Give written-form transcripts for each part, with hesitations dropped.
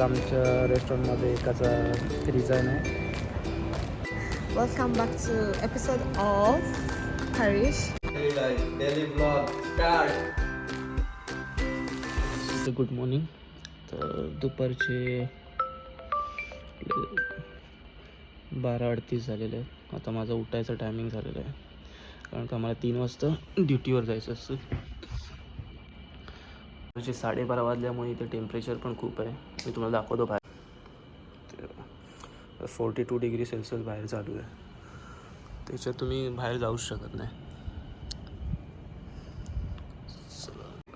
आमच्या रेस्टॉरंटमध्ये एकाचा रिझाईन आहे. Welcome back to episode of Parish. Daily vlog start. Good morning. तर दुपारचे 12:38 झालेले आहे. आता माझं उठायचं टायमिंग झालेलं आहे, कारण का मला 3 वाजता ड्युटीवर जायचं असतं. 12:30 वाजल्यामुळे इथे टेम्परेचर पण खूप आहे. मी तुम्हाला दाखवतो बाहेर. 42 डिग्री सेल्सिअस बाहेर चालू आहे. त्याच्यात तुम्ही बाहेर जाऊच शकत नाही.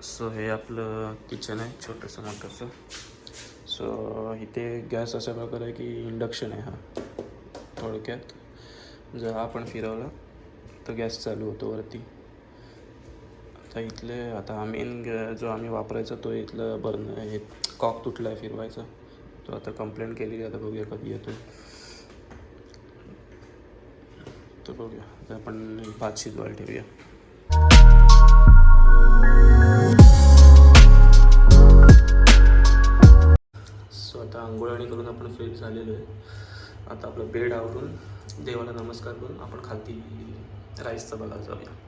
सो हे आपलं किचन आहे, छोटंसं मोठंसं. सो इथे गॅस अशा प्रकारे आहे की इंडक्शन आहे. हा थोडक्यात जर आपण फिरवला तर गॅस चालू होतो वरती. आता मेन जो आम्ही वापरायचा तो इथलं बर्नर हे कॉक तुटला आहे फिरवायचा. तो आता कंप्लेंट केलेली. आता बघूया कधी येतो. तर बघूया. आता आपण भात शिजवायला ठेवूया. सो आता आंघोळणी करून आपण फ्रेश झालेलो आहे. आता आपलं बेड आवरून देवाला नमस्कार करून आपण खालती राईसचा बघायला जाऊया.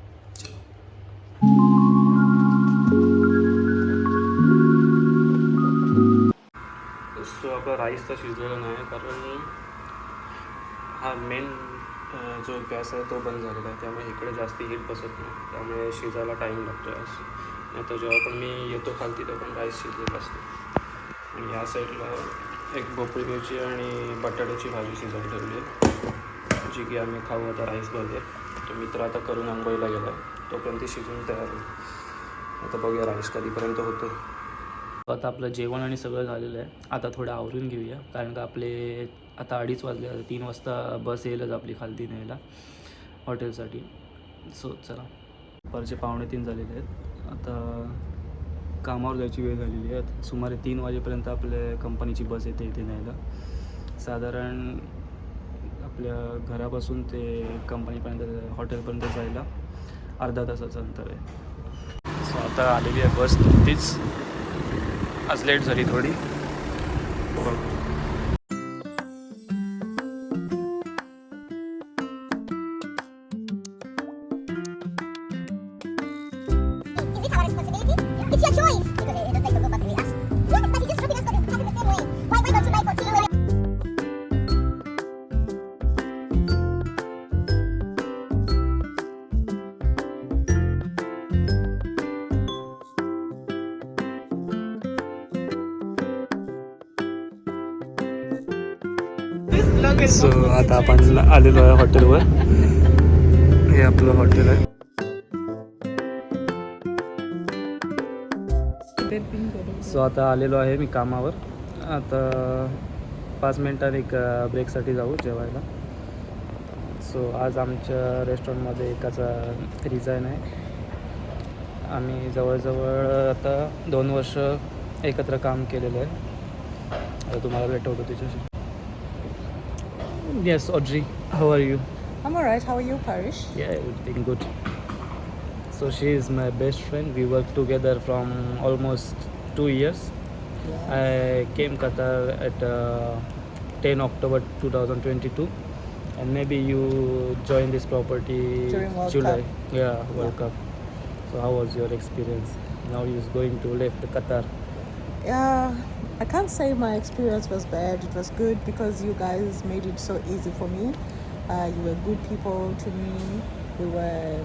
सो आपला राईस तर शिजलेला नाही, कारण हा मेन जो गॅस आहे तो बंद झालेला आहे. त्यामुळे इकडे जास्ती हीट बसत नाही, त्यामुळे शिजायला टाईम लागतो आहे. नाही तर जेव्हा पण मी येतो खालती तर पण राईस शिजलेला असतो. आणि या साईडला एक भोपळी मिरची आणि बटाट्याची भाजी शिजायला ठेवली आहे, जी की आम्ही खाऊ आता राईसमध्ये. तो मित्र आता करून आंघोळीला गेला आहे, तोपर्यंत शिजून तयार होईल. आता बघूया राईस कधीपर्यंत होतो. आता आपलं जेवण आणि सगळं झालेलं आहे. आता थोडं आवरून घेऊया, कारण का आपले आता 2:30 वाजले. 3 वाजता बस येईलच आपली खालती न्यायला हॉटेलसाठी. सो चला, दुपारचे 2:45 झालेले आहेत. आता कामावर जायची वेळ झालेली आहे. सुमारे 3 वाजेपर्यंत आपल्या कंपनीची बस येते इथे न्यायला. साधारण आपल्या घरापासून ते कंपनीपर्यंत हॉटेलपर्यंत जायला अर्धा तासाचं अंतर आहे. सो आता आलेली आहे बस नुकतीच. आज लेट झाली थोडी. It's your choice. Because it doesn't take to go back to us. Yes, but it's just dropping us because it's the same way. Why don't you buy for $2? So आता आपण आलेलो आहे हॉटेलवर. हे आपलं हॉटेल आहे. सो आता आलेलो आहे मी कामावर. आता 5 मिनिटांनी एक ब्रेकसाठी जाऊ जेवायला. सो आज आमच्या रेस्टॉरंटमध्ये एकाचा रिझाईन आहे. आम्ही जवळजवळ आता 2 वर्ष एकत्र काम केलेलं आहे. आता तुम्हाला भेटवतो तिच्याशी. Yes, Audrey, how are you? I'm alright. How are you, Parish? Yeah, everything good. So she is my best friend. We work together from almost 2 years. Yes. I came Qatar at 10 October 2022, and maybe you joined this property During World July. Cup. Yeah, World Cup. So how was your experience? Now you're going to leave the Qatar. Yeah, I can't say my experience was bad. It was good because you guys made it so easy for me. You were good people to me. We were,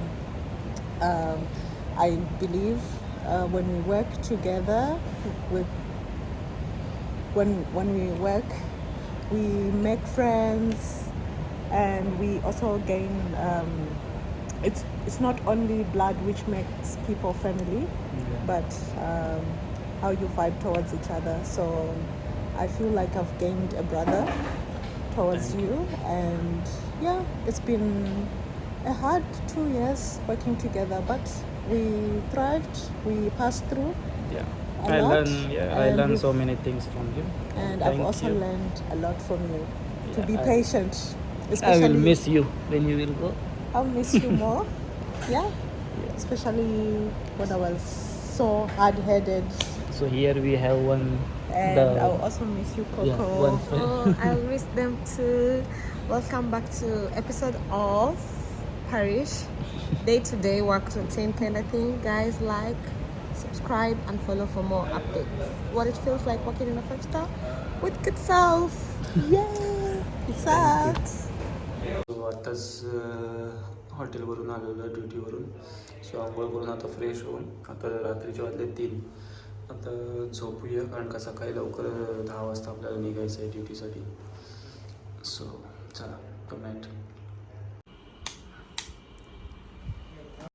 I believe, when we work together, when we work, we make friends, and we also gain. It's not only blood which makes people family, but how you vibe towards each other. So I feel like I've gained a brother towards you, and yeah, it's been a hard 2 years working together, but we thrived. We passed through. Yeah, A lot, I and learned so we've- many things from you. And Thank I've also you. learned a lot from you. To Yeah, be patient. I Especially will miss you when you will go. I'll miss you more. Yeah. Especially when I was so hard-headed, So here we have one. And the I'll also miss you, Coco. Yeah, one friend. Oh, I'll miss them too. Welcome back to episode of Parish. Day to day work routine kind of thing. Guys, like, subscribe, and follow for more updates. What it feels like working in a 5-star with good self. Yeah. Peace out. So आत्ताच हॉटेलवरून आलेलो आहे ड्युटीवरून. So आंघोळ करून आता fresh होऊन आता रात्रीचे वाजले 3. आता झोपूया कारण का सकाळी लवकर 10 वाजता आपल्याला निघायचं आहे ड्युटीसाठी. सो चला, गुड नाईट.